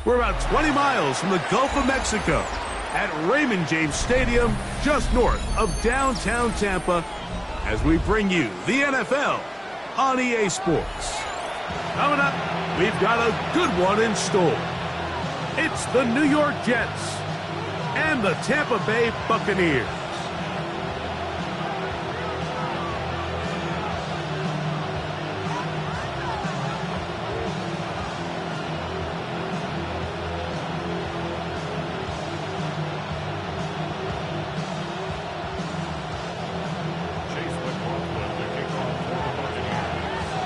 We're about 20 miles from the Gulf of Mexico at Raymond James Stadium, just north of downtown Tampa, as we bring you the NFL on EA Sports. Coming up, we've got a good one in store. It's the New York Jets and the Tampa Bay Buccaneers.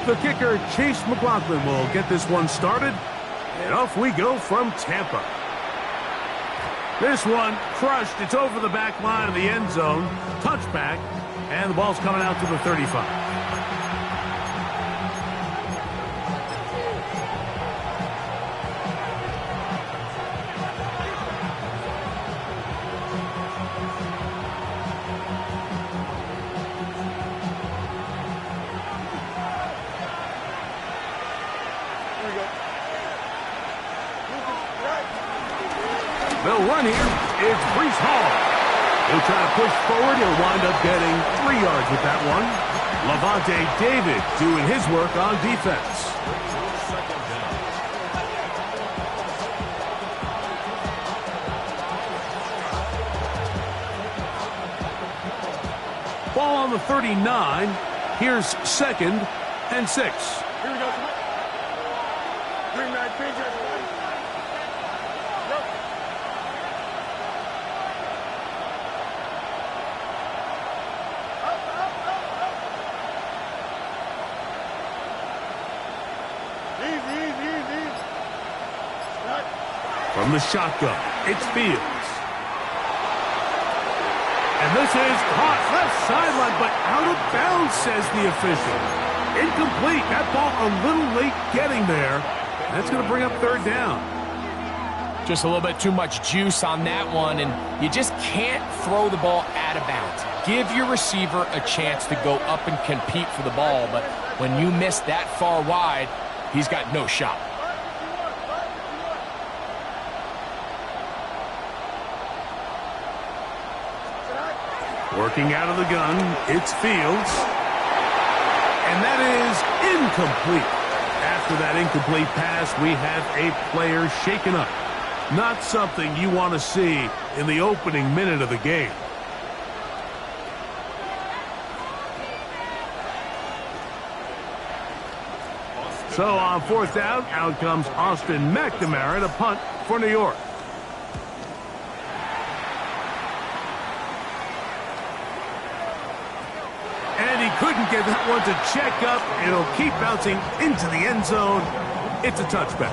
The kicker, Chase McLaughlin, will get this one started, and off we go from Tampa. This one crushed. It's over the back line of the end zone. Touchback, and the ball's coming out to the 35. They'll run here. It's Breece Hall. He'll try to push forward. He'll wind up getting 3 yards with that one. Levante David doing his work on defense. Ball on the 39. Here's 2nd and 6. Here we go. Green right, Patriots. From the shotgun, it's Fields. And this is caught left sideline, but out of bounds, says the official. Incomplete. That ball a little late getting there. That's going to bring up 3rd down. Just a little bit too much juice on that one, and you just can't throw the ball out of bounds. Give your receiver a chance to go up and compete for the ball, but when you miss that far wide, he's got no shot. Working out of the gun, it's Fields. And that is incomplete. After that incomplete pass, we have a player shaken up. Not something you want to see in the opening minute of the game. So on 4th down, out comes Austin McNamara to punt for New York. And he couldn't get that one to check up. It'll keep bouncing into the end zone. It's a touchback.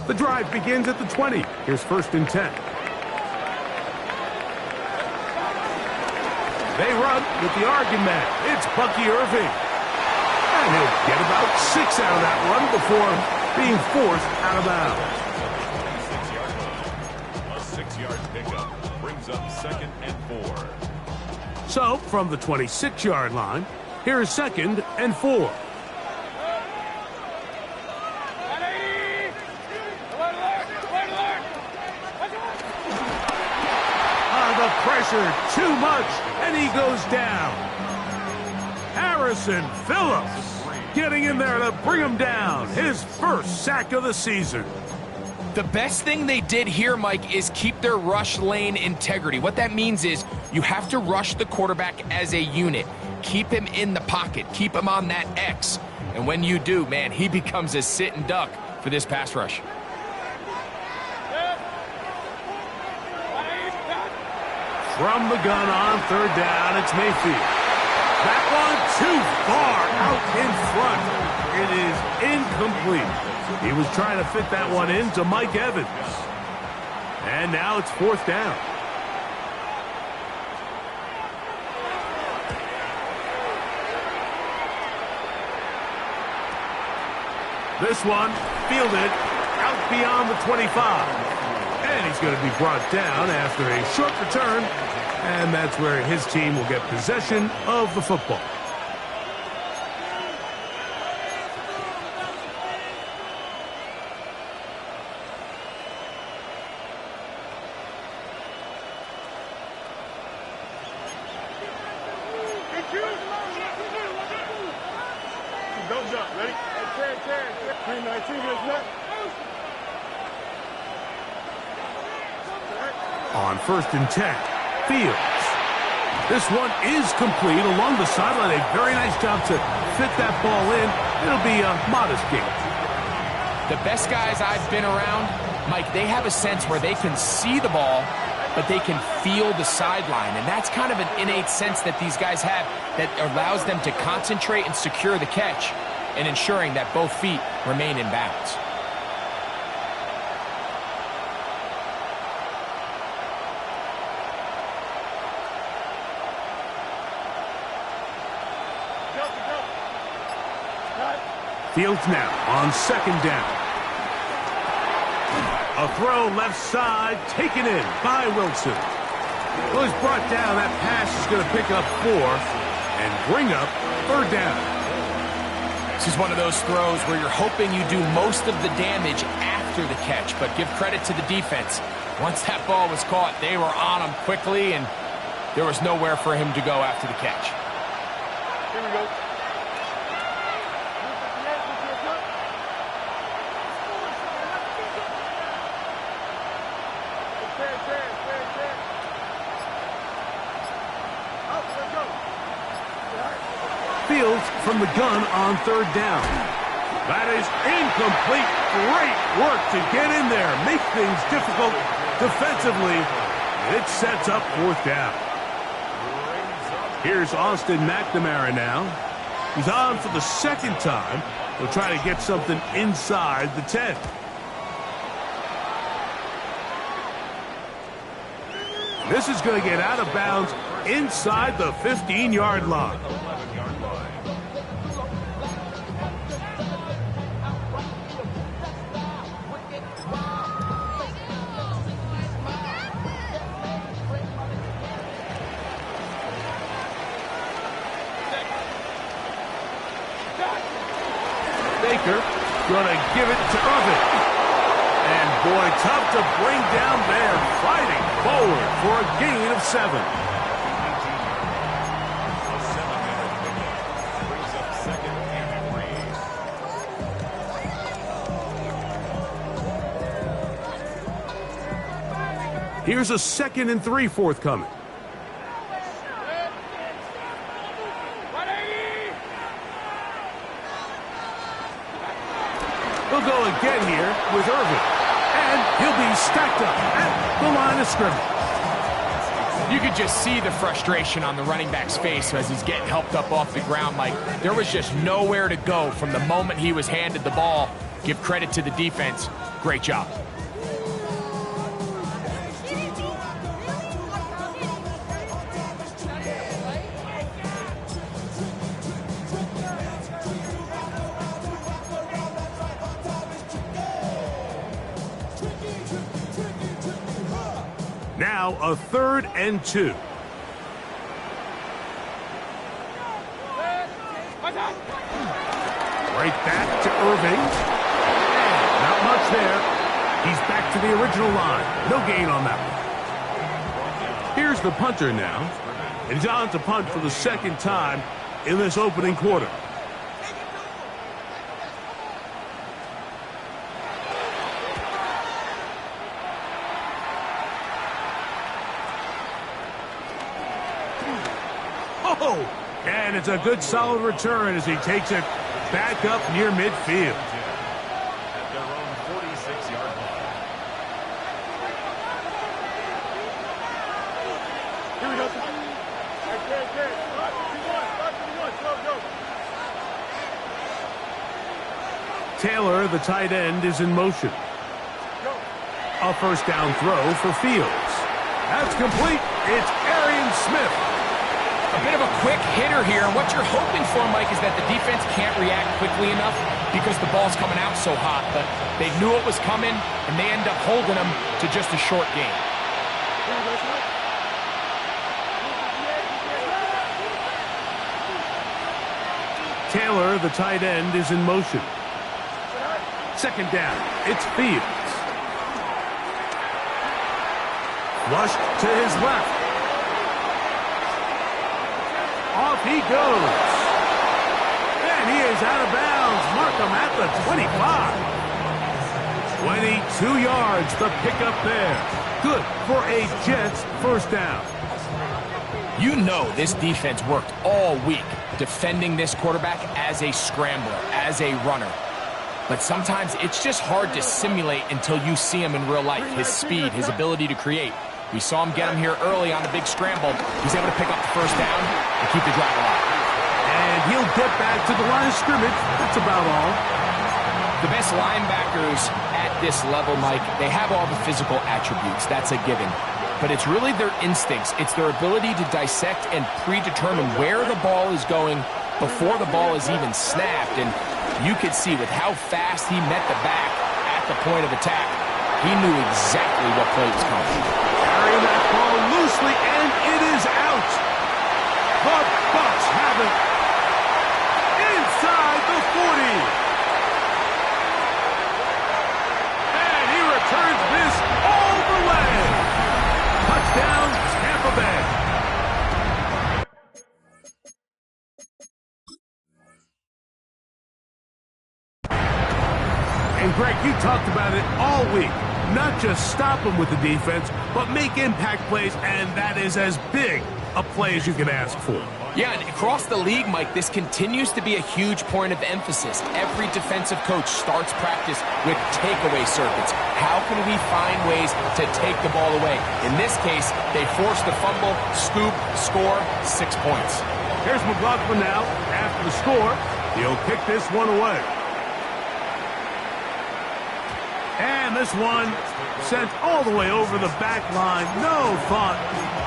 The drive begins at the 20. Here's 1st and 10. They run with the argument. It's Bucky Irving. And he'll get about 6 out of that one before being forced out of bounds. A 6-yard pickup brings up 2nd and 4. So, from the 26-yard line, here's 2nd and 4. The pressure, too much, and he goes down. Harrison Phillips getting in there to bring him down. His 1st sack of the season. The best thing they did here, Mike, is keep their rush lane integrity. What that means is you have to rush the quarterback as a unit. Keep him in the pocket. Keep him on that X. And when you do, man, he becomes a sitting duck for this pass rush. From the gun on 3rd down, it's Mayfield. That one too far out in front. It is incomplete. He was trying to fit that one into Mike Evans. And now it's 4th down. This one fielded out beyond the 25. And he's going to be brought down after a short return, and that's where his team will get possession of the football. Don't jump. Ready? 319 is left. On 1st and 10, Fields. This one is complete along the sideline. A very nice job to fit that ball in. It'll be a modest gain. The best guys I've been around, Mike, they have a sense where they can see the ball, but they can feel the sideline. And that's kind of an innate sense that these guys have that allows them to concentrate and secure the catch and ensuring that both feet remain in bounds. Fields now on 2nd down. A throw left side, taken in by Wilson. Well, he's brought down. That pass is going to pick up 4 and bring up 3rd down. This is one of those throws where you're hoping you do most of the damage after the catch, but give credit to the defense. Once that ball was caught, they were on him quickly, and there was nowhere for him to go after the catch. Here we go. Fields from the gun on 3rd down. That is incomplete. Great work to get in there. Make things difficult defensively. It sets up 4th down. Here's Austin McNamara now. He's on for the 2nd time. He'll try to get something inside the 10. This is going to get out of bounds inside the 15-yard line. Baker going to give it to Irvin. And boy, tough to bring down there. Fighting forward for a gain of 7. Brings up 2nd and 3. Here's a 2nd and 3 forthcoming. He'll go again here with Irvin. And he'll be stacked up at the line of scrimmage. You could just see the frustration on the running back's face as he's getting helped up off the ground, Mike. There was just nowhere to go from the moment he was handed the ball. Give credit to the defense. Great job. Now a 3rd and 2. Right back to Irving. And not much there. He's back to the original line. No gain on that one. Here's the punter now. And he's on to punt for the 2nd time in this opening quarter. Oh, and it's a good solid return as he takes it back up near midfield. At their own 46-yard line. Here we go. Taylor, the tight end, is in motion. A 1st down throw for Fields. That's complete. It's Arian Smith. A bit of a quick hitter here, and what you're hoping for, Mike, is that the defense can't react quickly enough because the ball's coming out so hot. But they knew it was coming, and they end up holding them to just a short game. Taylor, the tight end, is in motion. Second down, it's Fields. Flushed to his left. Off he goes. And he is out of bounds. Mark him at the 25. 22 yards, the pickup there. Good for a Jets first down. You know this defense worked all week defending this quarterback as a scrambler, as a runner. But sometimes it's just hard to simulate until you see him in real life. His speed, his ability to create. We saw him get him here early on the big scramble. He's able to pick up the first down and keep the drive alive. And he'll get back to the line of scrimmage. That's about all. The best linebackers at this level, Mike, they have all the physical attributes. That's a given. But it's really their instincts. It's their ability to dissect and predetermine where the ball is going before the ball is even snapped. And you could see with how fast he met the back at the point of attack, he knew exactly what play was coming. Carrying that ball loosely, and it is out. The Bucs have it inside the 40. And he returns this all the way. Touchdown, Tampa Bay. And Greg, you talked about it all week. Not just stop him with the defense, but make impact plays, and that is as big a play as you can ask for. Yeah, and across the league, Mike, this continues to be a huge point of emphasis. Every defensive coach starts practice with takeaway circuits. How can we find ways to take the ball away? In this case, they forced the fumble, scoop, score, 6 points. Here's McLaughlin now. After the score, he'll kick this one away. And this one sent all the way over the back line. No thought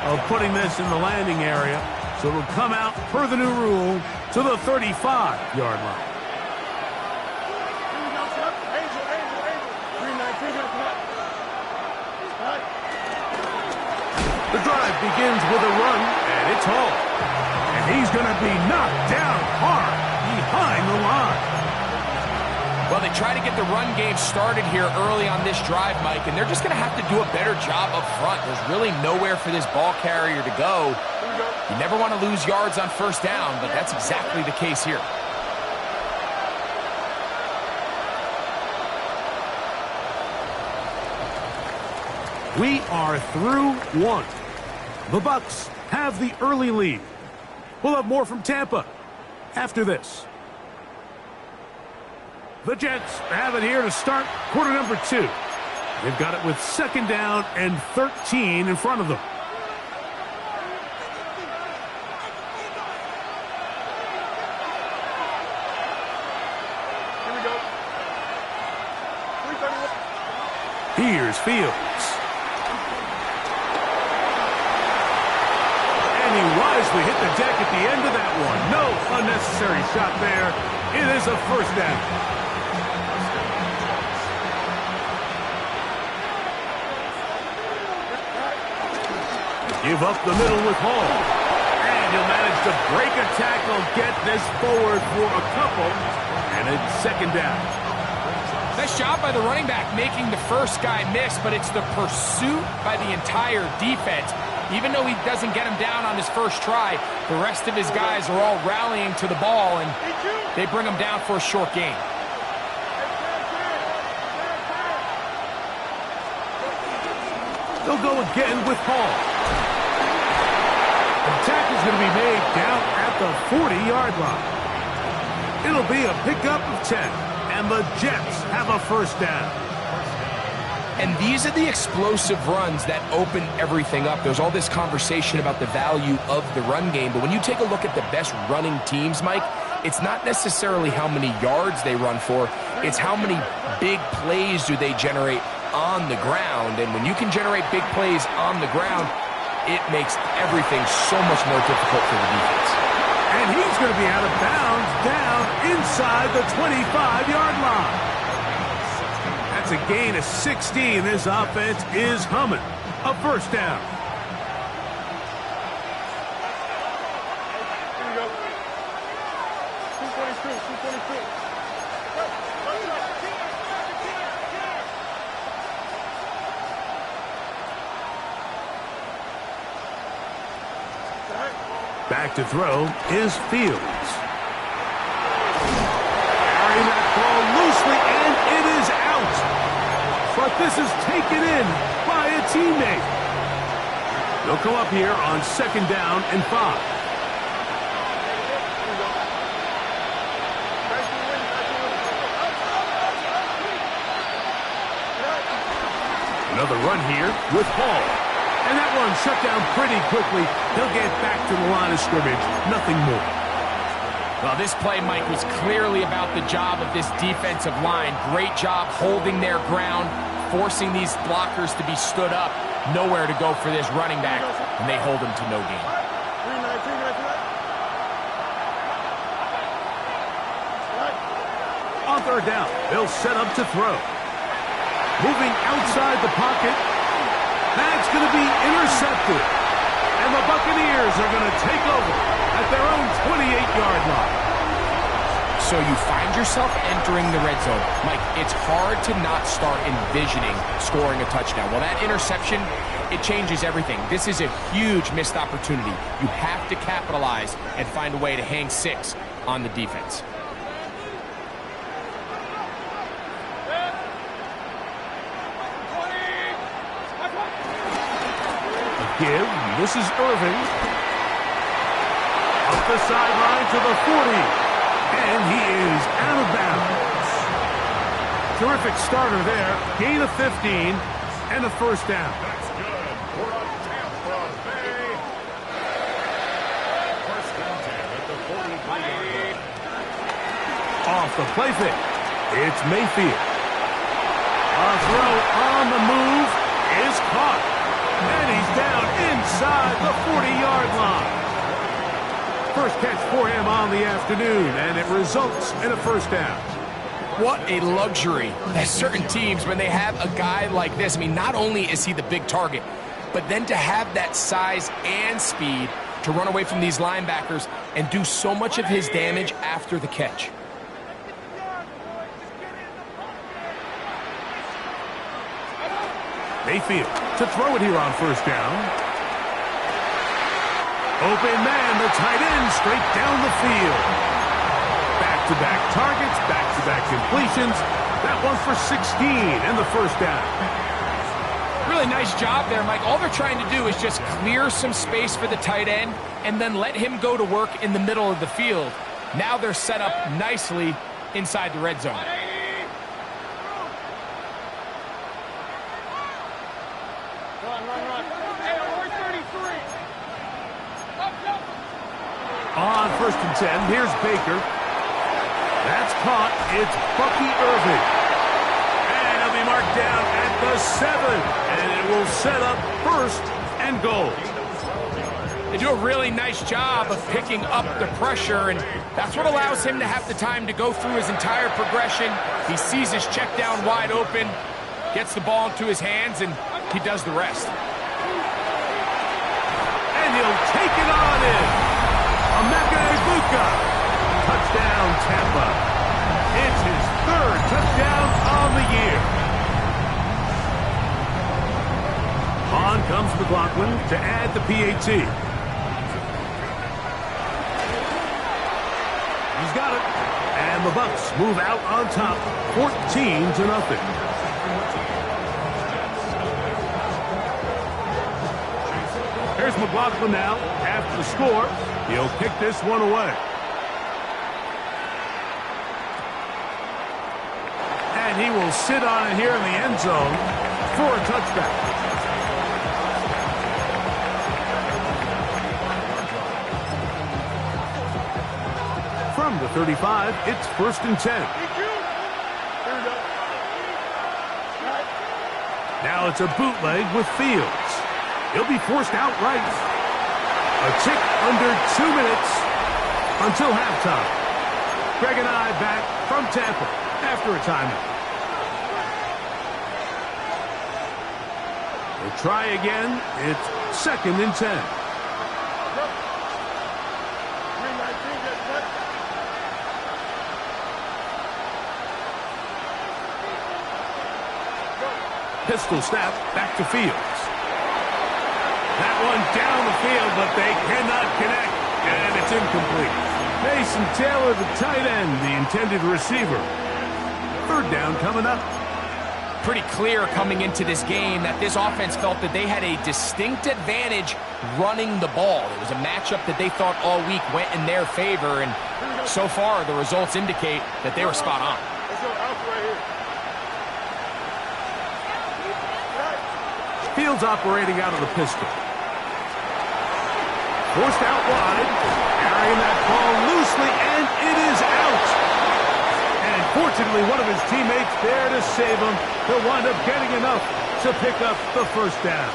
of putting this in the landing area. So it'll come out, per the new rule, to the 35-yard line. The drive begins with a run, and it's Hall. And he's going to be knocked down hard behind the line. Well, they try to get the run game started here early on this drive, Mike, and they're just going to have to do a better job up front. There's really nowhere for this ball carrier to go. You never want to lose yards on first down, but that's exactly the case here. We are through one. The Bucs have the early lead. We'll have more from Tampa after this. The Jets have it here to start quarter number 2. They've got it with second down and 13 in front of them. Here we go. 331. Here's Fields. And he wisely hit the deck at the end of that one. No unnecessary shot there. It is a first down. Give up the middle with Hall. And he'll manage to break a tackle, get this forward for a couple, and it's second down. Nice job by the running back making the first guy miss, but it's the pursuit by the entire defense. Even though he doesn't get him down on his first try, the rest of his guys are all rallying to the ball, and they bring him down for a short gain. They'll go again with Hall. The tackle's going to be made down at the 40-yard line. It'll be a pickup of 10, and the Jets have a first down. And these are the explosive runs that open everything up. There's all this conversation about the value of the run game, but when you take a look at the best running teams, Mike, it's not necessarily how many yards they run for, it's how many big plays do they generate on the ground. And when you can generate big plays on the ground, it makes everything so much more difficult for the defense. And he's going to be out of bounds down inside the 25-yard line. That's a gain of 16. This offense is humming. A first down. Here we go. 222, 222. Back to throw is Fields. Carrying that ball loosely, and it is out. But this is taken in by a teammate. They'll come up here on 2nd down and 5. Another run here with Hall. And that one shut down pretty quickly. He'll get back to the line of scrimmage. Nothing more. Well, this play, Mike, was clearly about the job of this defensive line. Great job holding their ground, forcing these blockers to be stood up. Nowhere to go for this running back, and they hold him to no gain. On 3rd down, they'll set up to throw. Moving outside the pocket. That's going to be intercepted. And the Buccaneers are going to take over at their own 28-yard line. So you find yourself entering the red zone. Mike, it's hard to not start envisioning scoring a touchdown. Well, that interception, it changes everything. This is a huge missed opportunity. You have to capitalize and find a way to hang 6 on the defense. Give. This is Irving. Up the sideline to the 40. And he is out of bounds. Terrific starter there. Gain of 15 and a first down. That's good for a Tampa Bay. First and 10 at the 43-yard line. Off the play fake. It's Mayfield. A throw on the move is caught. And he's down inside the 40-yard line. First catch for him on the afternoon, and it results in a first down. What a luxury that certain teams, when they have a guy like this, I mean, not only is he the big target, but then to have that size and speed to run away from these linebackers and do so much of his damage after the catch. Mayfield to throw it here on first down. Open man, the tight end, straight down the field. Back-to-back targets, back-to-back completions. That one for 16 and the first down. Really nice job there, Mike. All they're trying to do is just clear some space for the tight end and then let him go to work in the middle of the field. Now they're set up nicely inside the red zone. On 1st and 10, here's Baker. That's caught. It's Bucky Irving. And he'll be marked down at the 7. And it will set up 1st and goal. They do a really nice job of picking up the pressure, and that's what allows him to have the time to go through his entire progression. He sees his check down wide open, gets the ball into his hands, and he does the rest. And he'll take it on in. Emeka. Touchdown, Tampa. It's his 3rd touchdown on the year. On comes McLaughlin to add the PAT. He's got it. And the Bucs move out on top, 14-0. Here's McLaughlin now. After the score, he'll kick this one away. And he will sit on it here in the end zone for a touchback. From the 35, it's 1st and 10. Now it's a bootleg with Fields. He'll be forced outright. A tick under 2 minutes until halftime. Greg and I back from Tampa after a timeout. We'll try again. It's 2nd and 10. Pistol snap back to Fields. That one down the field, but they cannot connect, and it's incomplete. Mason Taylor, the tight end, the intended receiver. 3rd down coming up. Pretty clear coming into this game that this offense felt that they had a distinct advantage running the ball. It was a matchup that they thought all week went in their favor, and so far the results indicate that they were spot on. Fields operating out of the pistol. Forced out wide. Carrying that ball loosely, and it is out. And fortunately, one of his teammates there to save him. He'll wind up getting enough to pick up the 1st down.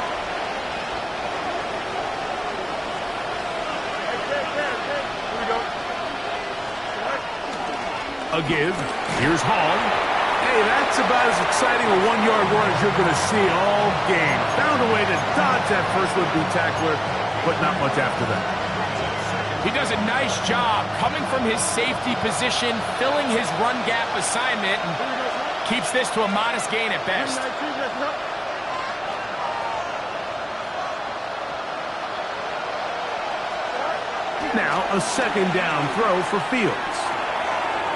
A give. Here's Hall. Hey, that's about as exciting a 1-yard run as you're going to see all game. Found a way to dodge that first would-be tackler, but not much after that. He does a nice job coming from his safety position, filling his run gap assignment, and keeps this to a modest gain at best. Now a 2nd down throw for Fields.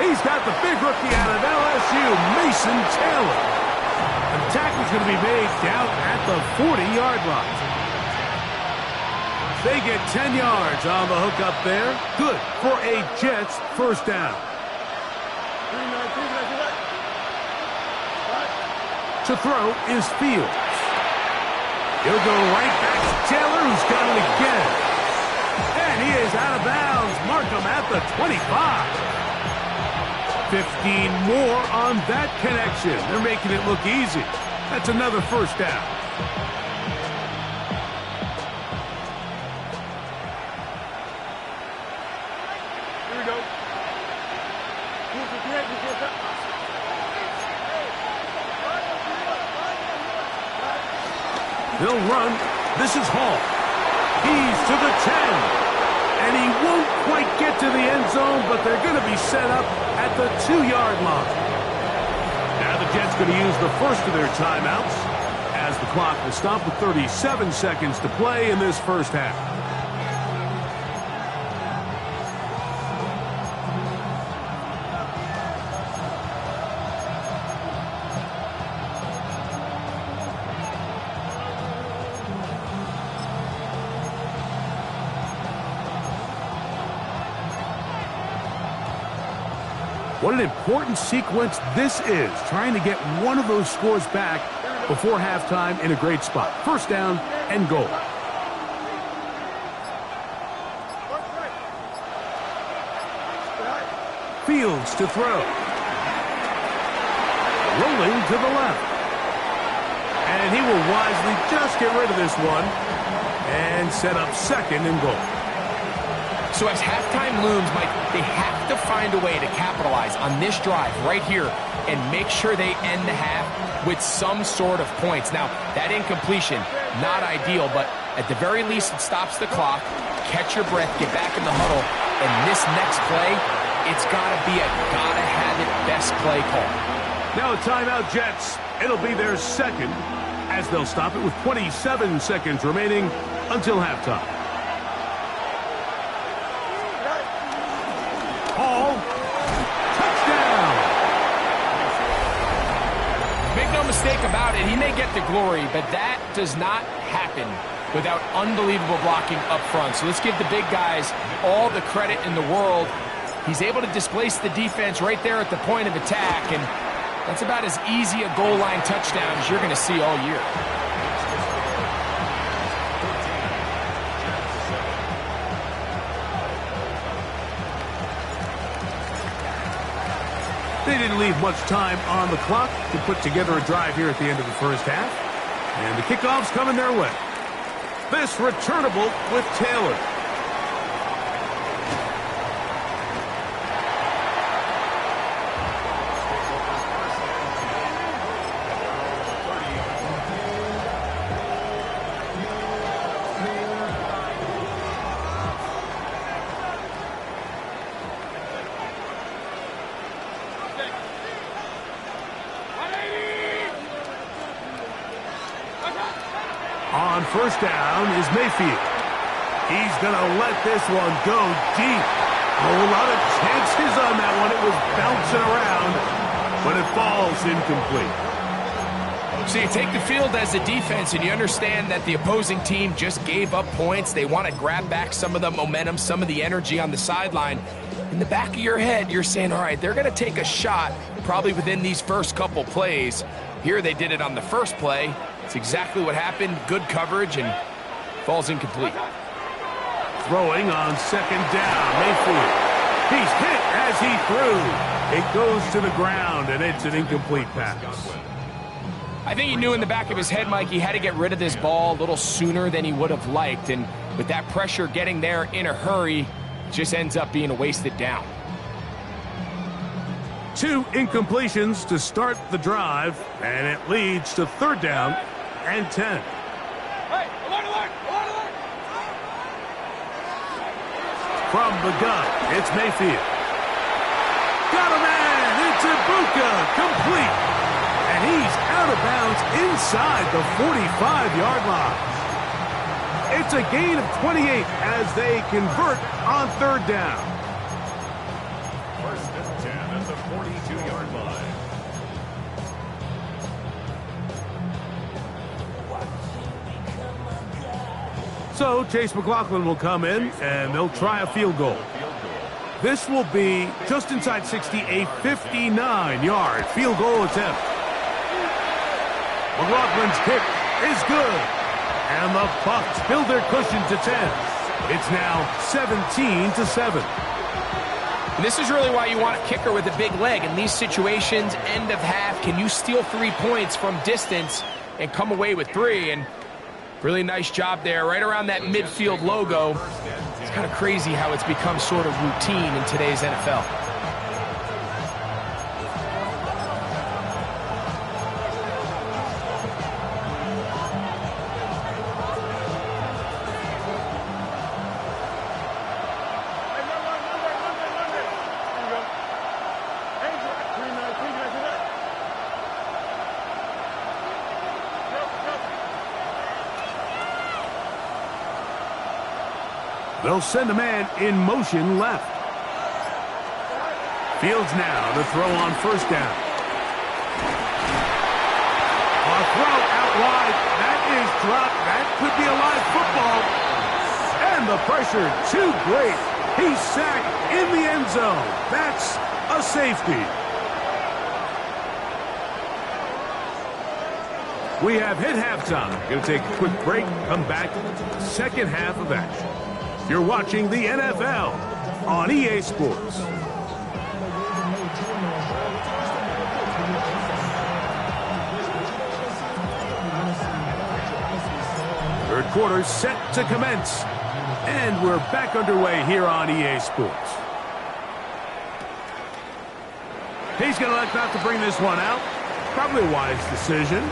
He's got the big rookie out of LSU, Mason Taylor. The tackle's going to be made down at the 40-yard line. They get 10 yards on the hook up there. Good for a Jets 1st down. To throw is Fields. He'll go right back to Taylor, who's got it again. And he is out of bounds. Mark him at the 25. 15 more on that connection. They're making it look easy. That's another 1st down. Here we go. They'll run. This is Hall. He's to the 10. And he won't quite get to the end zone, but they're going to be set up at the 2-yard line. Now the Jets going to use the first of their timeouts as the clock will stop with 37 seconds to play in this 1st half. What an important sequence this is, trying to get one of those scores back before halftime in a great spot. 1st down and goal. Fields to throw. Rolling to the left. And he will wisely just get rid of this one and set up 2nd and goal. So as halftime looms, Mike, they have to find a way to capitalize on this drive right here and make sure they end the half with some sort of points. Now, that incompletion, not ideal, but at the very least, it stops the clock. Catch your breath, get back in the huddle, and this next play, it's got to be a gotta-have-it best play call. Now a timeout, Jets. It'll be their 2nd, as they'll stop it with 27 seconds remaining until halftime. Hall, touchdown! Make no mistake about it, he may get the glory, but that does not happen without unbelievable blocking up front. So let's give the big guys all the credit in the world. He's able to displace the defense right there at the point of attack, and that's about as easy a goal line touchdown as you're going to see all year. They didn't leave much time on the clock to put together a drive here at the end of the 1st half. And the kickoff's coming their way. This returnable with Taylor. On first down is Mayfield. He's going to let this one go deep. A whole lot of chances on that one. It was bouncing around, but it falls incomplete. So you take the field as a defense, and you understand that the opposing team just gave up points. They want to grab back some of the momentum, some of the energy on the sideline. In the back of your head, you're saying, all right, they're going to take a shot probably within these first couple plays. Here they did it on the first play. It's exactly what happened. Good coverage, and falls incomplete. Throwing on second down, Mayfield. He's hit as he threw. It goes to the ground, and it's an incomplete pass. I think he knew in the back of his head, Mike, he had to get rid of this ball a little sooner than he would have liked. And with that pressure getting there in a hurry, it just ends up being a wasted down. 2 incompletions to start the drive, and it leads to third down and 10. Hey, alert! From the gun, it's Mayfield. Got a man! It's Ibuka! Complete! And he's out of bounds inside the 45-yard line. It's a gain of 28 as they convert on third down. First and 10 at the 42-yard line. So Chase McLaughlin will come in, and they'll try a field goal. This will be just inside 60, a 59-yard field goal attempt. McLaughlin's kick is good, and the Bucs build their cushion to 10. It's now 17-7. And this is really why you want a kicker with a big leg. In these situations, end of half, can you steal 3 points from distance and come away with 3? And really nice job there, right around that midfield logo. It's kind of crazy how it's become sort of routine in today's NFL. They'll send a man in motion left. Fields now to throw on first down. A throw out wide. That is dropped. That could be a live football. And the pressure too great. He's sacked in the end zone. That's a safety. We have hit halftime. Going to take a quick break. Come back. Second half of action. You're watching the NFL on EA Sports. Third quarter set to commence. And we're back underway here on EA Sports. He's going to elect not to bring this one out. Probably a wise decision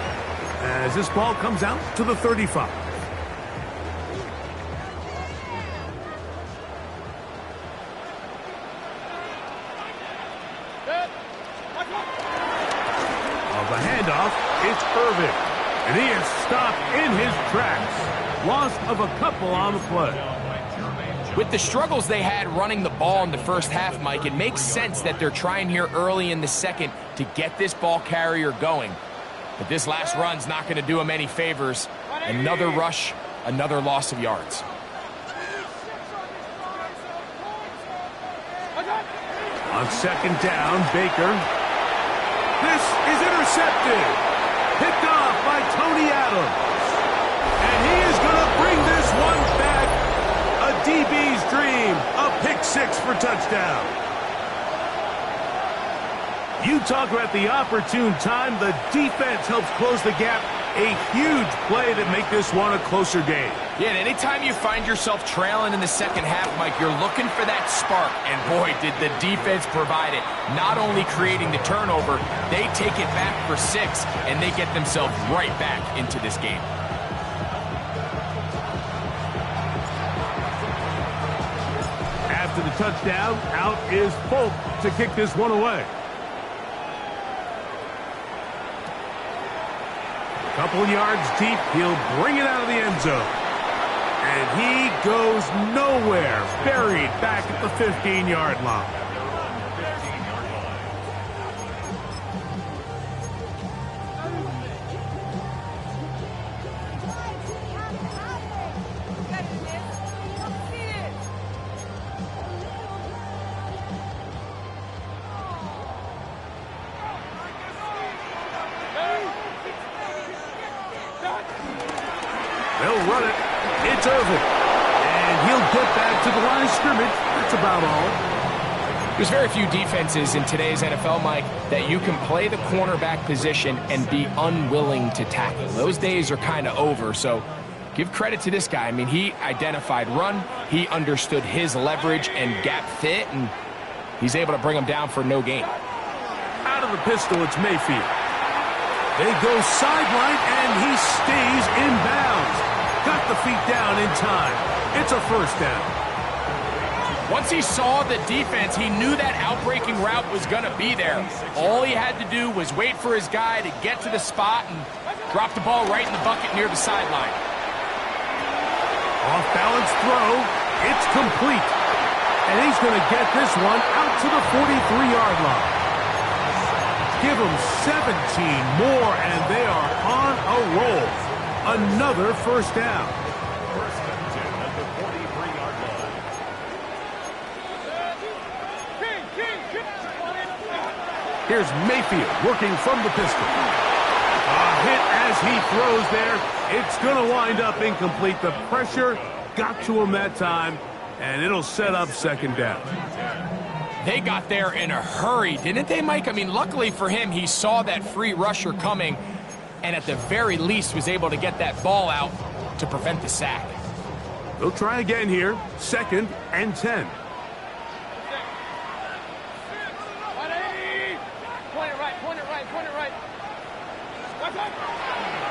as this ball comes out to the 35. The handoff, it's Irvin. And he is stopped in his tracks. Loss of a couple on the play. With the struggles they had running the ball in the first half, Mike, it makes sense that they're trying here early in the second to get this ball carrier going. But this last run's not going to do him any favors. Another rush, another loss of yards. On second down, Baker. This is intercepted. Picked off by Tony Adams. And he is going to bring this one back. A DB's dream. A pick six for touchdown. You talk about the opportune time. The defense helps close the gap A huge play to make this one a closer game. Yeah, and anytime you find yourself trailing in the second half, Mike, you're looking for that spark. And boy, did the defense provide it. Not only creating the turnover, they take it back for 6, and they get themselves right back into this game. After the touchdown, out is Folk to kick this one away. Couple yards deep, he'll bring it out of the end zone. And he goes nowhere, buried back at the 15-yard line. They'll run it. It's Irvin. And he'll get back to the line of scrimmage. That's about all. There's very few defenses in today's NFL, Mike, that you can play the cornerback position and be unwilling to tackle. Those days are kind of over, so give credit to this guy. I mean, he identified run, he understood his leverage and gap fit, and he's able to bring him down for no gain. Out of the pistol, it's Mayfield. They go sideline, and he stays in bounds. Got the feet down in time. It's a first down. Once he saw the defense, he knew that outbreaking route was going to be there. All he had to do was wait for his guy to get to the spot and drop the ball right in the bucket near the sideline. Off-balance throw. It's complete. And he's going to get this one out to the 43-yard line. Give them 17 more, and they are on a roll. Another first down. First and 10 at the 43-yard line. Here's Mayfield working from the pistol. A hit as he throws there. It's going to wind up incomplete. The pressure got to him that time, and it'll set up second down. They got there in a hurry, didn't they, Mike? I mean, luckily for him, he saw that free rusher coming and at the very least was able to get that ball out to prevent the sack. They'll try again here. Second and 10.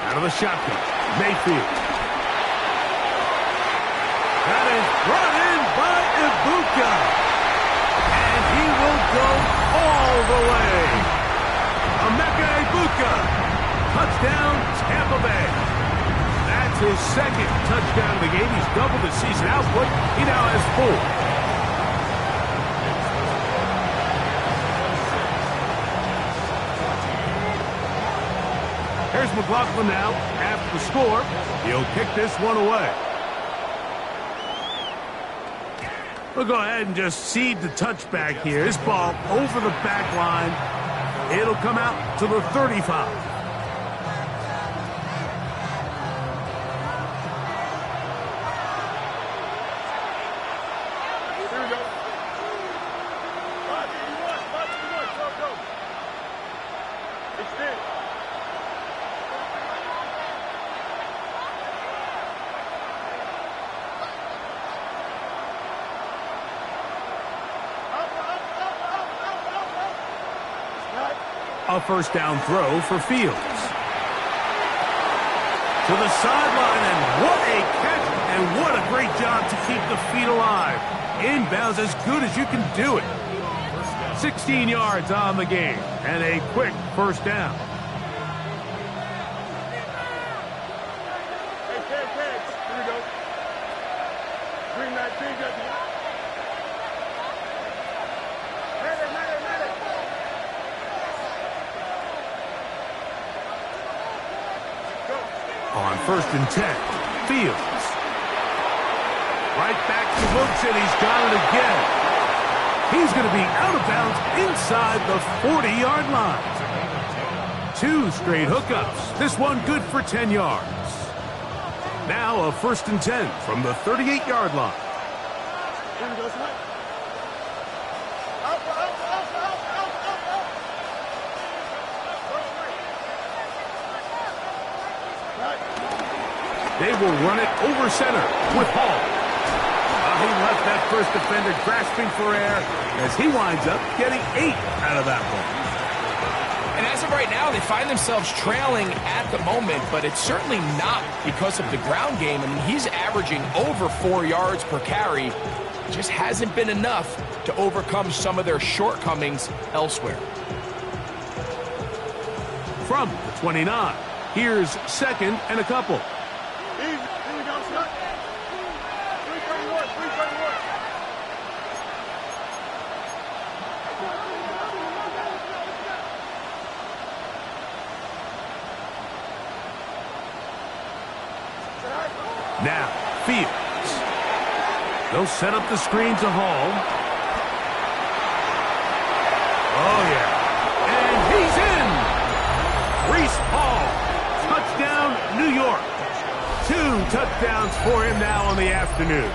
Out of the shotgun, Mayfield. That is brought in by Ibuka. And he will go all the way. Emeka Ibuka. Touchdown, Tampa Bay. That's his second touchdown of the game. He's doubled his season output. He now has 4. Here's McLaughlin now. After the score, he'll kick this one away. We'll go ahead and just cede the touchback here. This ball over the back line. It'll come out to the 35. A first down throw for Fields. To the sideline, and what a catch, and what a great job to keep the feet alive. Inbounds as good as you can do it. 16 yards on the game, and a quick first down. Here we go. Bring that big up. On first and 10, Fields. Right back to Woods, and he's got it again. He's going to be out of bounds inside the 40-yard line. 2 straight hookups. This one good for 10 yards. Now a first and 10 from the 38-yard line. They will run it over center with Hall. He left that first defender grasping for air as he winds up getting 8 out of that one. And as of right now, they find themselves trailing at the moment, but it's certainly not because of the ground game. I mean, he's averaging over 4 yards per carry. It just hasn't been enough to overcome some of their shortcomings elsewhere. From the 29, here's 2nd and a couple. Easy. Here we go, Scott. 3-3-1, 3-3-1. Now, Fields. They'll set up the screen to Hall. Oh, yeah. And he's in! Reese Hall. Touchdown, New York. 2 touchdowns for him now on the afternoon.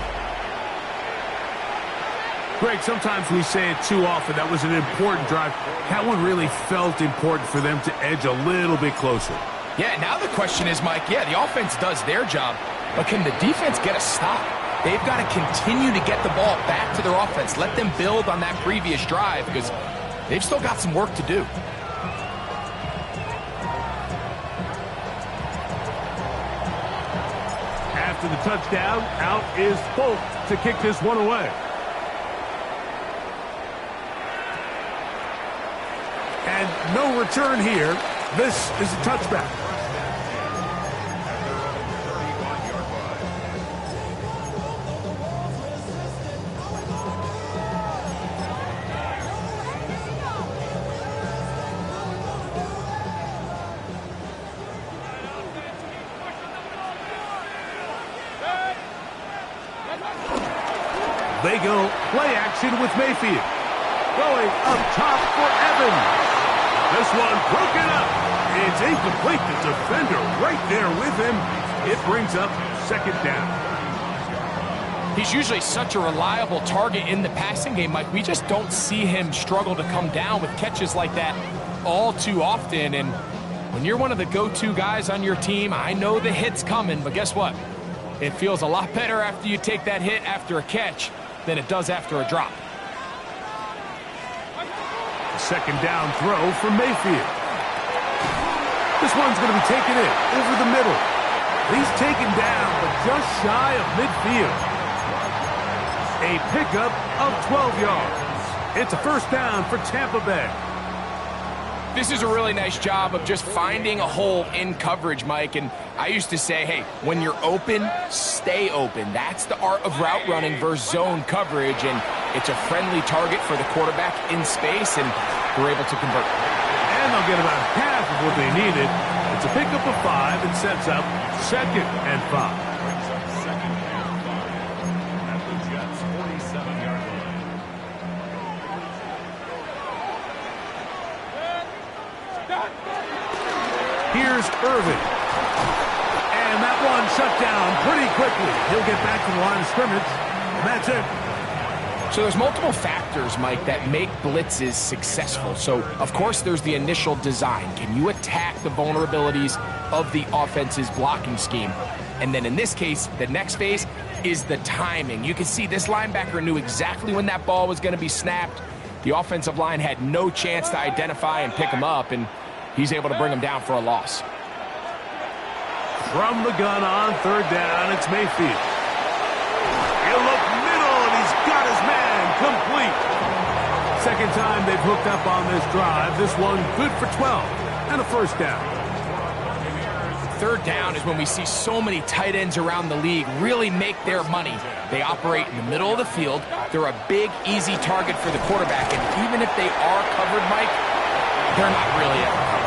Greg, sometimes we say it too often. That was an important drive. That one really felt important for them to edge a little bit closer. Yeah, now the question is, Mike, yeah, the offense does their job, but can the defense get a stop? They've got to continue to get the ball back to their offense. Let them build on that previous drive because they've still got some work to do. After the touchdown, out is Folk to kick this one away. And no return here. This is a touchback. They go play action with Mayfield. Going up top for Evans. This one broken up. It's incomplete. The defender right there with him. It brings up 2nd down. He's usually such a reliable target in the passing game, Mike. We just don't see him struggle to come down with catches like that all too often. And when you're one of the go-to guys on your team, I know the hit's coming, but guess what? It feels a lot better after you take that hit after a catch than it does after a drop. The 2nd down throw for Mayfield. This one's going to be taken in over the middle. He's taken down, but just shy of midfield. A pickup of 12 yards. It's a 1st down for Tampa Bay. This is a really nice job of just finding a hole in coverage, Mike. And I used to say, hey, when you're open, stay open. That's the art of route running versus zone coverage. And it's a friendly target for the quarterback in space, and we're able to convert. And they'll get about half of what they needed. It's a pickup of 5 and sets up 2nd and 5. At the Jets' 47-yard line. Here's Irvin. And that one shut down pretty quickly. He'll get back to the line of scrimmage. And that's it. So there's multiple factors, Mike, that make blitzes successful. So, of course, there's the initial design. Can you attack the vulnerabilities of the offense's blocking scheme? And then in this case, the next phase is the timing. You can see this linebacker knew exactly when that ball was going to be snapped. The offensive line had no chance to identify and pick him up, and he's able to bring him down for a loss. From the gun on 3rd down, it's Mayfield. He'll look middle, and he's got his man complete. 2nd time they've hooked up on this drive. This one good for 12 and a 1st down. 3rd down is when we see so many tight ends around the league really make their money. They operate in the middle of the field. They're a big, easy target for the quarterback, and even if they are covered, Mike, they're not really ever covered.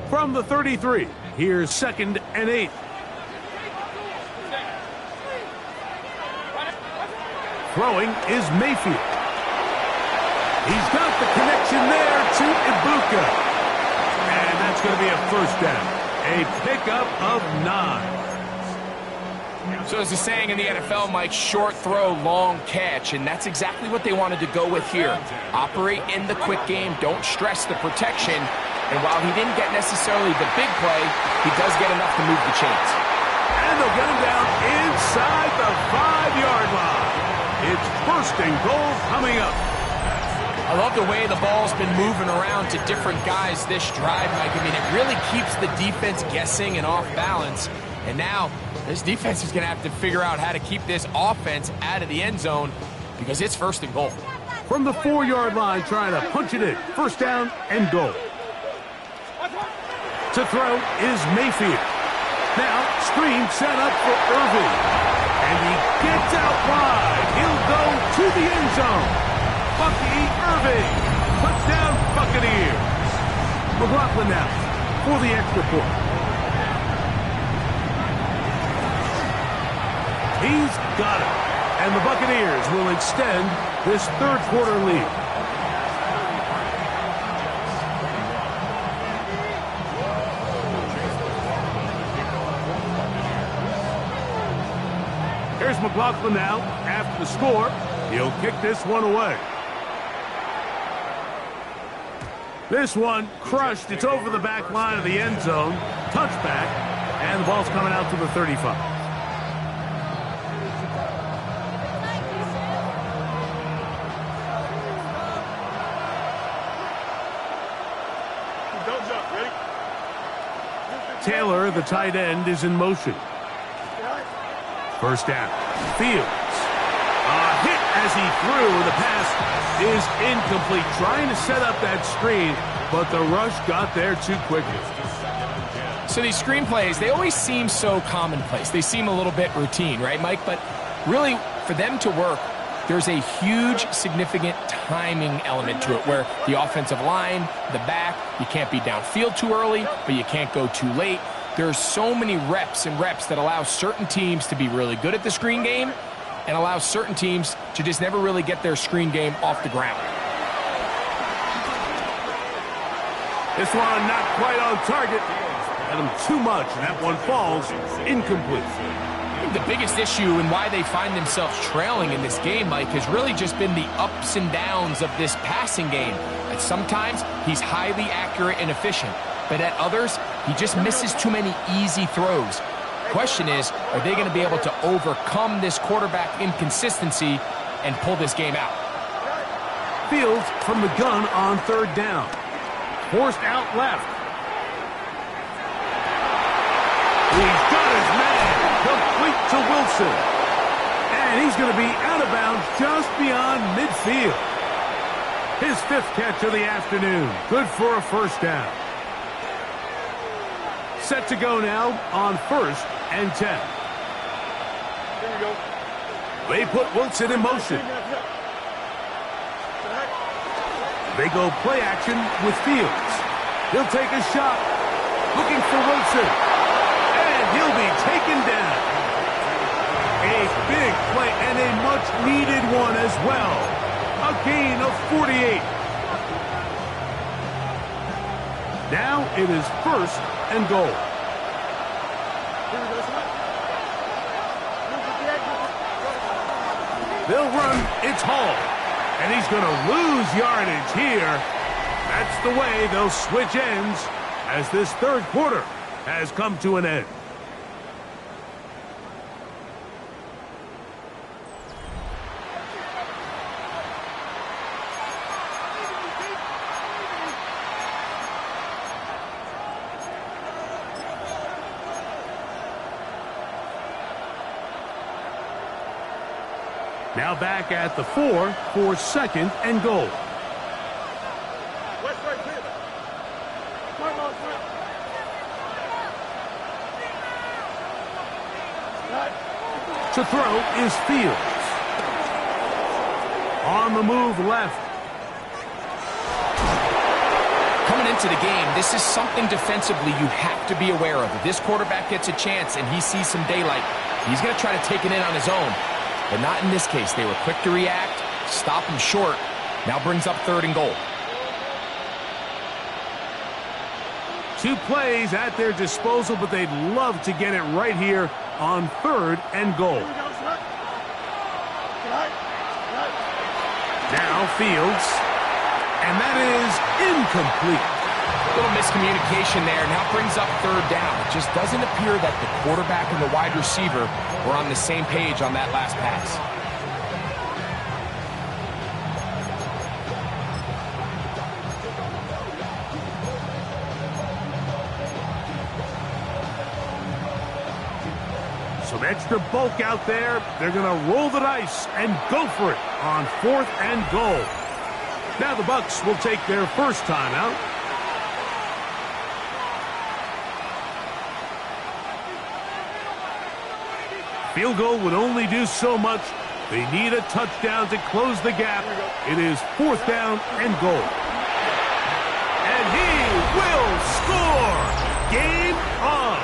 From the 33, here's 2nd and 8. Throwing is Mayfield. He's got the connection Action there to Ibuka. And that's going to be a first down. A pickup of 9. So as the saying in the NFL, Mike, short throw, long catch, and that's exactly what they wanted to go with here. Operate in the quick game, don't stress the protection, and while he didn't get necessarily the big play, he does get enough to move the chains. And they'll get him down inside the 5-yard line. It's first and goal coming up. I love the way the ball's been moving around to different guys this drive, Mike. I mean, it really keeps the defense guessing and off balance. And now, this defense is going to have to figure out how to keep this offense out of the end zone because it's first and goal. From the 4-yard line, trying to punch it in. First down and goal. To throw is Mayfield. Now, screen set up for Irving. And he gets out wide. He'll go to the end zone. Bucky Irving. Touchdown, Buccaneers. McLaughlin now for the extra point. He's got it. And the Buccaneers will extend this third-quarter lead. Here's McLaughlin now. After the score, he'll kick this one away. This one crushed. It's over the back line of the end zone. Touchback. And the ball's coming out to the 35. Taylor, the tight end, is in motion. First down. Fields. A hit as he threw. The pass is incomplete. Trying to set up that screen, but the rush got there too quickly. So these screenplays, they always seem so commonplace. They seem a little bit routine, right, Mike? But really, for them to work, there's a huge, significant timing element to it where the offensive line, the back, you can't be downfield too early, but you can't go too late. There's so many reps and reps that allow certain teams to be really good at the screen game and allow certain teams to just never really get their screen game off the ground. This one not quite on target. Had him too much, and that one falls incomplete. The biggest issue and why they find themselves trailing in this game, Mike, has really just been the ups and downs of this passing game. And sometimes he's highly accurate and efficient, but at others, he just misses too many easy throws. Question is, are they going to be able to overcome this quarterback inconsistency and pull this game out? Fields from the gun on third down. Forced out left. He's got his man. Complete to Wilson. And he's going to be out of bounds just beyond midfield. His 5th catch of the afternoon. Good for a first down. Set to go now on 1st and 10. Here we go. They put Wilson in motion. They go play action with Fields. He'll take a shot. Looking for Wilson. And he'll be taken down. A big play and a much-needed one as well. A gain of 48. Now it is 1st and goal. They'll run. It's Hall. And he's going to lose yardage here. That's the way they'll switch ends as this third quarter has come to an end. Now back at the 4 for 2nd and goal. West right here. To throw is Fields. On the move left. Coming into the game, this is something defensively you have to be aware of. If this quarterback gets a chance and he sees some daylight, he's going to try to take it in on his own. But not in this case. They were quick to react, stop him short. Now brings up 3rd and goal. 2 plays at their disposal, but they'd love to get it right here on 3rd and goal. Now Fields, and that is incomplete. A little miscommunication there. Now brings up 3rd down. It just doesn't appear that the quarterback and the wide receiver were on the same page on that last pass. Some extra bulk out there. They're going to roll the dice and go for it on 4th and goal. Now the Bucs will take their first timeout. Field goal would only do so much. They need a touchdown to close the gap. It is 4th down and goal. And he will score. Game on.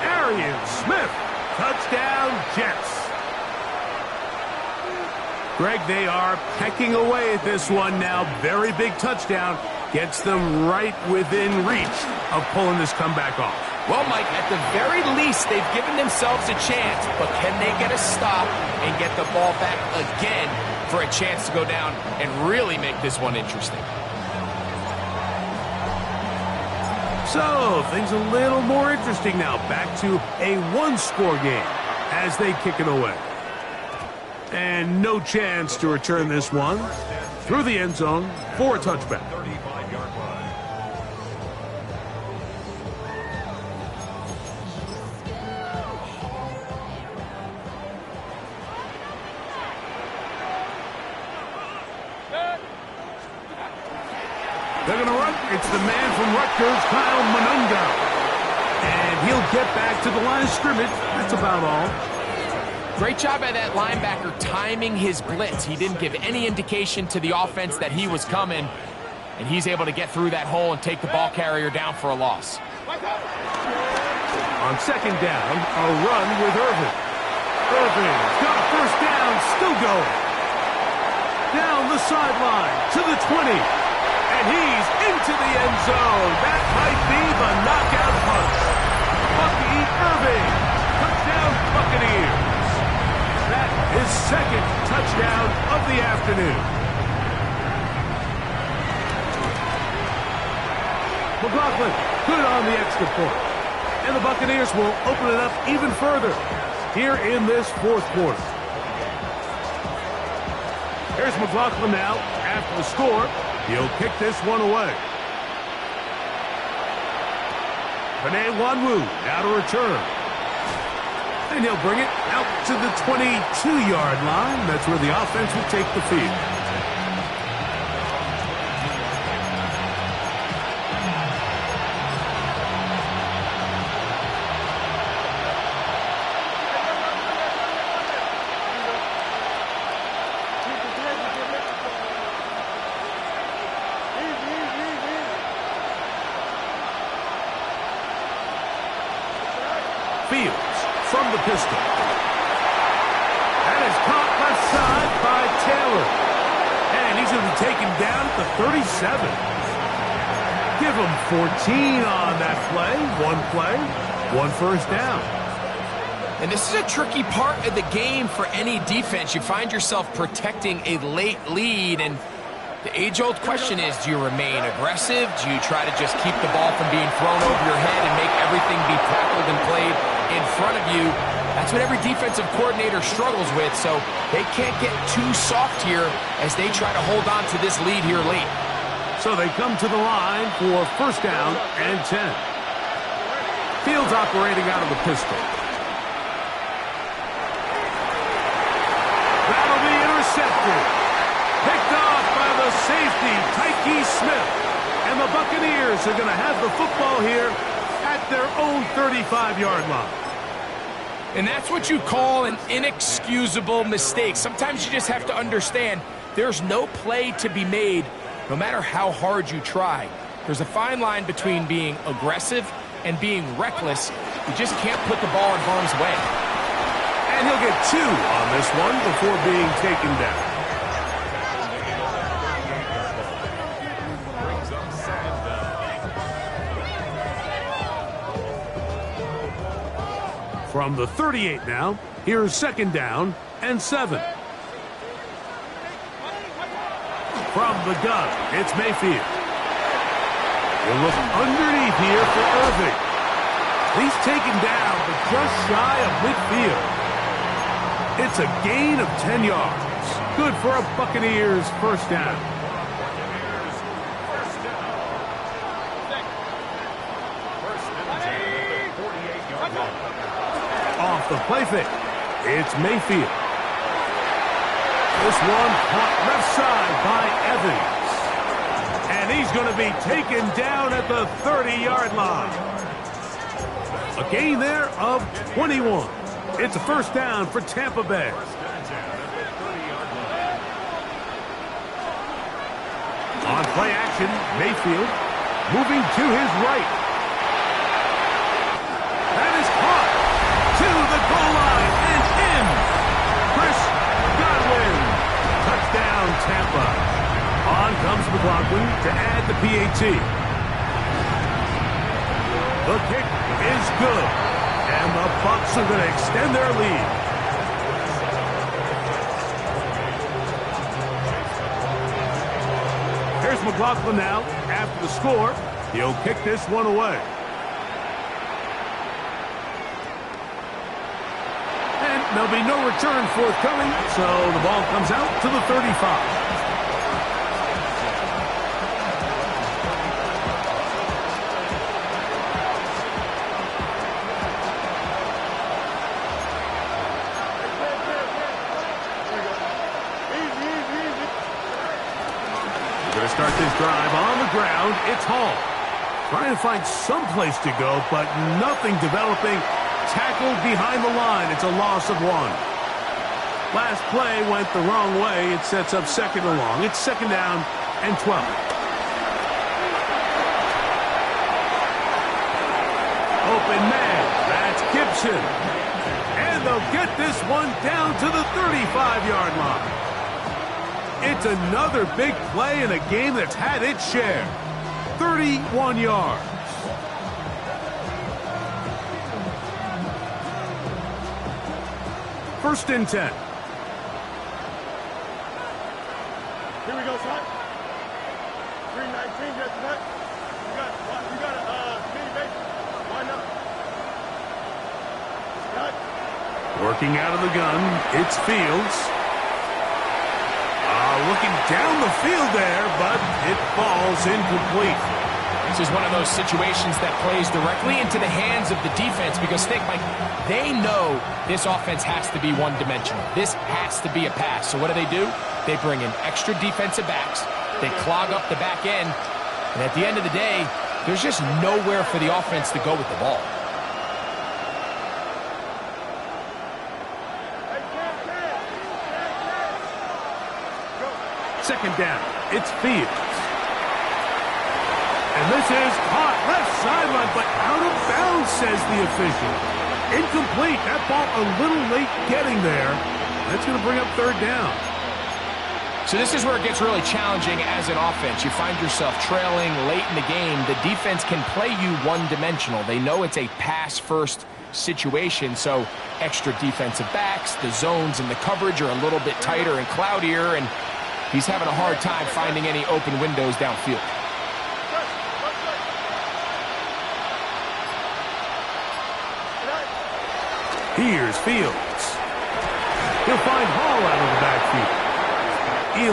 Arian Smith. Touchdown, Jets. Greg, they are pecking away at this one now. Very big touchdown. Gets them right within reach of pulling this comeback off. Well, Mike, at the very least, they've given themselves a chance. But can they get a stop and get the ball back again for a chance to go down and really make this one interesting? So, things a little more interesting now. Back to a 1-score game as they kick it away. And no chance to return this one through the end zone for a touchback. 35-yard line. They're going to run. It's the man from Rutgers, Kyle Monunga. And he'll get back to the line of scrimmage. That's about all. Great job by that linebacker timing his blitz. He didn't give any indication to the offense that he was coming. And he's able to get through that hole and take the ball carrier down for a loss. On 2nd down, a run with Irvin. Irvin's got a first down, still going. Down the sideline to the 20. And he's into the end zone. That might be the knockout punch. Bucky Irving. Touchdown, Buccaneers. That is 2nd touchdown of the afternoon. McLaughlin, good on the extra point. And the Buccaneers will open it up even further here in this 4th quarter. Here's McLaughlin now after the score. He'll kick this one away. Panay Wanwu now to return. And he'll bring it out to the 22-yard line. That's where the offense will take the field. Fields from the pistol. That is caught left side by Taylor. And he's going to be taken down at the 37. Give him 14 on that play. 1 first down. And this is a tricky part of the game for any defense. You find yourself protecting a late lead, and the age-old question is, do you remain aggressive? Do you try to just keep the ball from being thrown over your head and make everything be tackled and played in front of you? That's what every defensive coordinator struggles with, so they can't get too soft here as they try to hold on to this lead here late. So they come to the line for first down and 10. Fields operating out of the pistol. That'll be intercepted. Picked off by the safety, Tyke Smith. And the Buccaneers are going to have the football here at their own 35-yard line. And that's what you call an inexcusable mistake. Sometimes you just have to understand there's no play to be made no matter how hard you try. There's a fine line between being aggressive and being reckless. You just can't put the ball in harm's way. And he'll get 2 on this one before being taken down. From the 38 now, here's second down and 7. From the gun, it's Mayfield. We'll look underneath here for Irving. He's taken down, but just shy of midfield. It's a gain of 10 yards. Good for a Buccaneers first down. Off the play fake, it's Mayfield. This one caught left side by Evans. And he's going to be taken down at the 30-yard line. A gain there of 21. It's a first down for Tampa Bay. On play action, Mayfield moving to his right. That is caught to the goal line and in. Chris Godwin. Touchdown, Tampa. On comes McLaughlin to add the PAT. The kick is good. And the Bucs are going to extend their lead. Here's McLaughlin now. After the score, he'll kick this one away. And there'll be no return forthcoming, so the ball comes out to the 35. Start this drive on the ground. It's Hall. Trying to find some place to go, but nothing developing. Tackled behind the line. It's a loss of 1. Last play went the wrong way. It sets up second and long. It's second down and 12. Open man. That's Gibson. And they'll get this one down to the 35-yard line. It's another big play in a game that's had its share. 31 yards. First and 10. Here we go, son. 319, just cut. You got a mini base. Why not? Cut. Working out of the gun, it's Fields. Looking down the field there, but it falls incomplete. This is one of those situations that plays directly into the hands of the defense because think, like, they know this offense has to be one-dimensional. This has to be a pass. So what do? They bring in extra defensive backs. They clog up the back end. And at the end of the day, there's just nowhere for the offense to go with the ball. Second down, it's Fields. And this is caught left sideline, but out of bounds, says the official. Incomplete. That ball a little late getting there. That's going to bring up third down. So this is where it gets really challenging as an offense. You find yourself trailing late in the game. The defense can play you one-dimensional. They know it's a pass-first situation, so extra defensive backs, the zones and the coverage are a little bit tighter and cloudier, and he's having a hard time finding any open windows downfield. Here's Fields. He'll find Hall out of the backfield.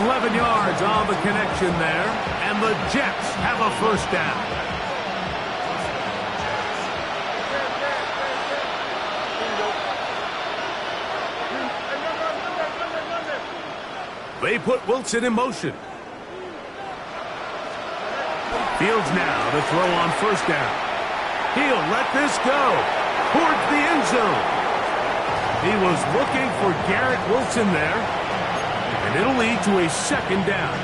11 yards on the connection there, and the Jets have a first down. They put Wilson in motion. Fields now to throw on first down. He'll let this go towards the end zone. He was looking for Garrett Wilson there, and it'll lead to a second down.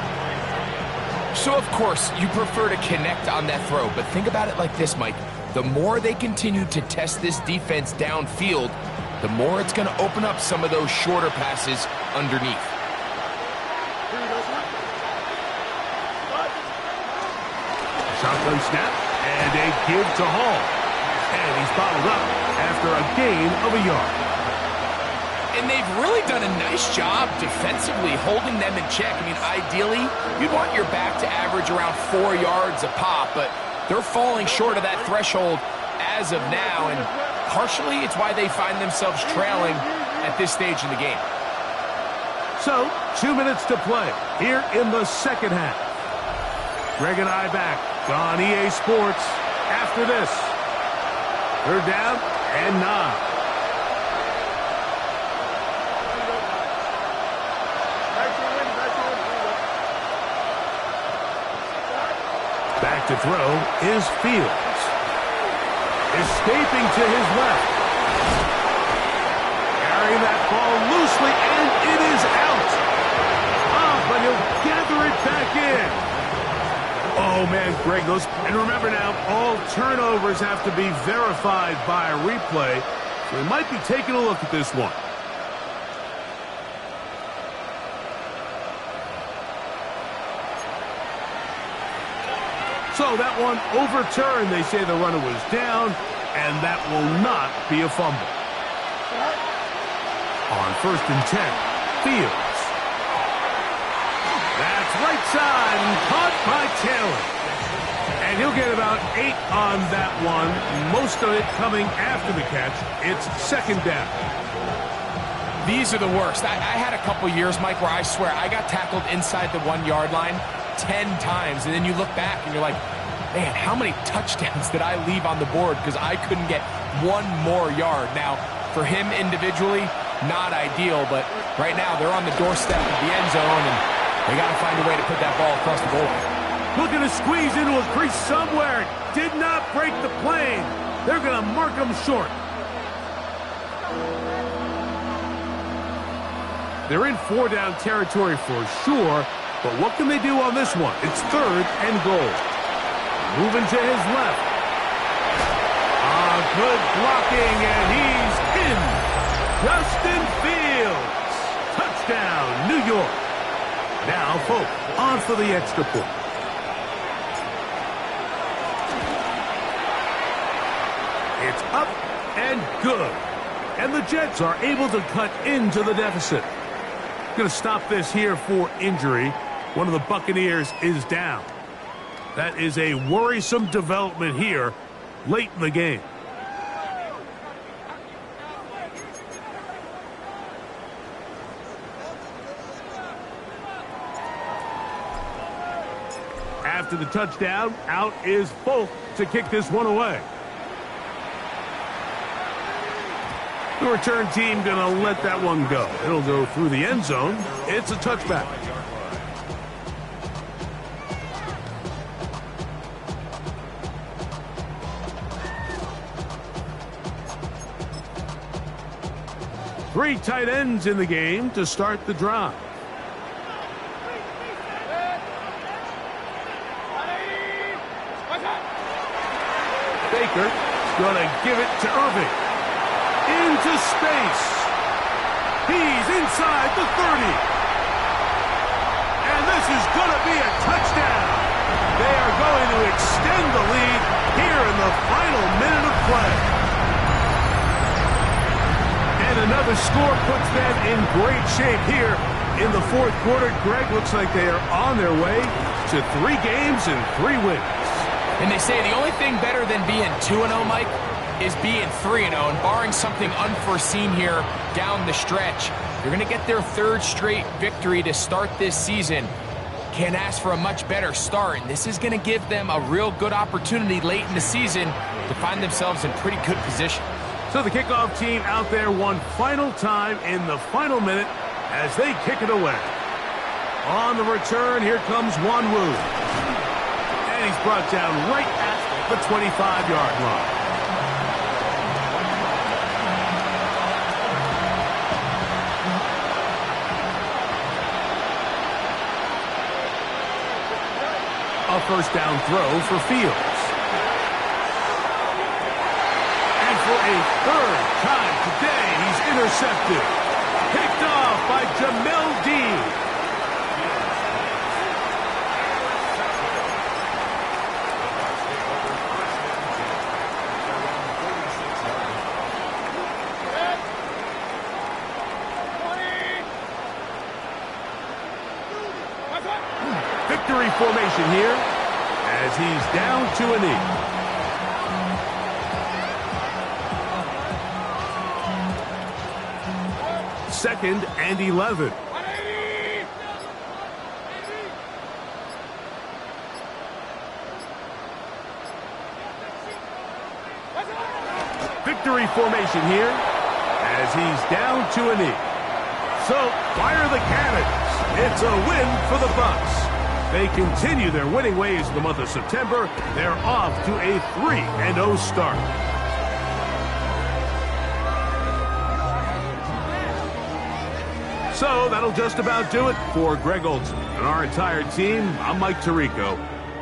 So, of course, you prefer to connect on that throw, but think about it like this, Mike. The more they continue to test this defense downfield, the more it's going to open up some of those shorter passes underneath. Shotgun snap, and a give to Hall. And he's bottled up after a gain of a yard. And they've really done a nice job defensively holding them in check. I mean, ideally, you'd want your back to average around 4 yards a pop, but they're falling short of that threshold as of now, and partially it's why they find themselves trailing at this stage in the game. So, 2 minutes to play here in the second half. Greg and I back on EA Sports after this. Third down and 9. Back to throw is Fields. Escaping to his left. Carrying that ball loosely, and it is out. But he'll gather it back in. Oh, man, Greg, those... And remember now, all turnovers have to be verified by a replay. So we might be taking a look at this one. So that one overturned. They say the runner was down, and that will not be a fumble. On 1st and 10, Fields. That's right side and caught by Taylor. And he'll get about 8 on that one, most of it coming after the catch. It's second down. These are the worst. I had a couple years, Mike, where I swear I got tackled inside the 1-yard line 10 times, and then you look back and you're like, man, how many touchdowns did I leave on the board because I couldn't get 1 more yard? Now, for him individually, not ideal, but right now they're on the doorstep of the end zone, and they got to find a way to put that ball across the goal line. Looking to squeeze into a crease somewhere. Did not break the plane. They're going to mark him short. They're in 4-down territory for sure, but what can they do on this one? It's 3rd and goal. Moving to his left. Good blocking, and he's in. Justin Fields. Touchdown, New York. Now, Folk on for the extra point. It's up and good. And the Jets are able to cut into the deficit. Going to stop this here for injury. One of the Buccaneers is down. That is a worrisome development here late in the game. After the touchdown, out is Folk to kick this one away. The return team going to let that one go. It'll go through the end zone. It's a touchback. Three tight ends in the game to start the drive. Baker is going to give it to Irving. Into space. He's inside the 30. And this is going to be a touchdown. They are going to extend the lead here in the final minute of play. And another score puts them in great shape here in the fourth quarter. Greg, looks like they are on their way to 3 games and 3 wins. And they say the only thing better than being 2-0, Mike, is being 3-0. And barring something unforeseen here down the stretch, they're going to get their 3rd straight victory to start this season. Can't ask for a much better start. And this is going to give them a real good opportunity late in the season to find themselves in pretty good position. So the kickoff team out there one final time in the final minute as they kick it away. On the return, here comes Wanwu. And he's brought down right at the 25-yard line. A first down throw for Fields. And for a 3rd time today, he's intercepted. Picked off by Jamel Dean. Victory formation here as he's down to a knee. Second and 11. Victory formation here as he's down to a knee. So, fire the cannons. It's a win for the Bucs. They continue their winning ways in the month of September. They're off to a 3-0 start. So, that'll just about do it for Greg Olson and our entire team. I'm Mike Tirico.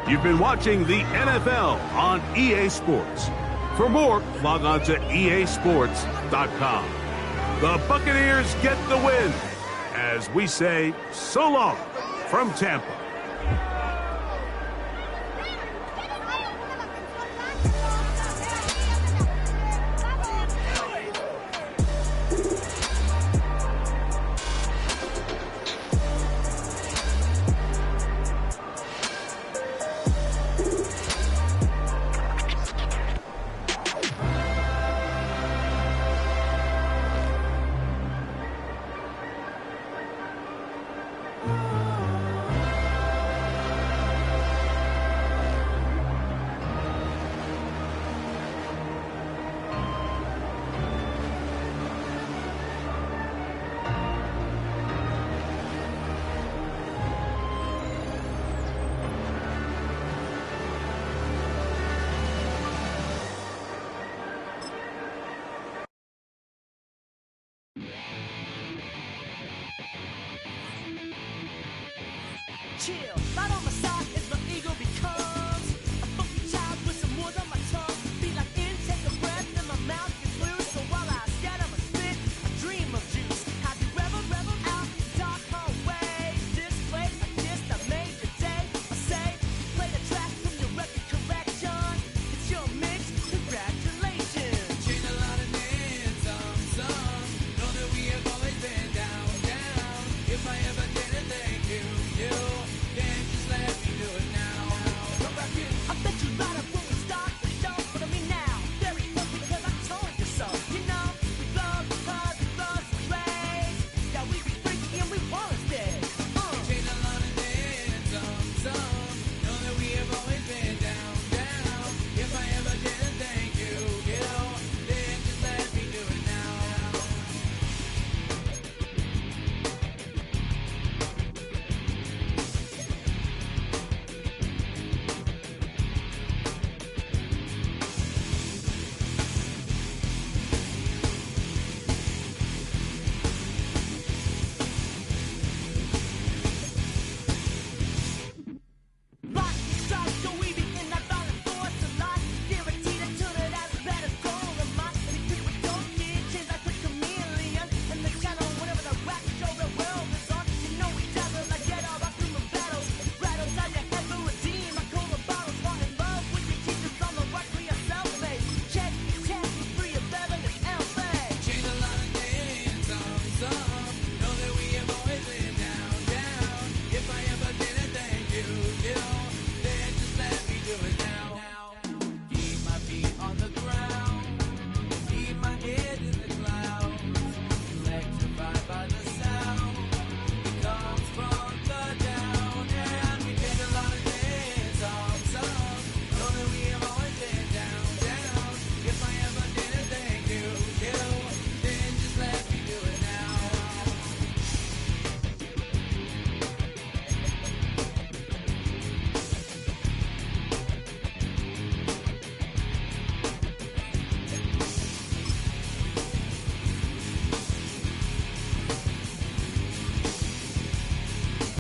You've been watching the NFL on EA Sports. For more, log on to easports.com. The Buccaneers get the win as we say so long from Tampa. Chill, not on the side.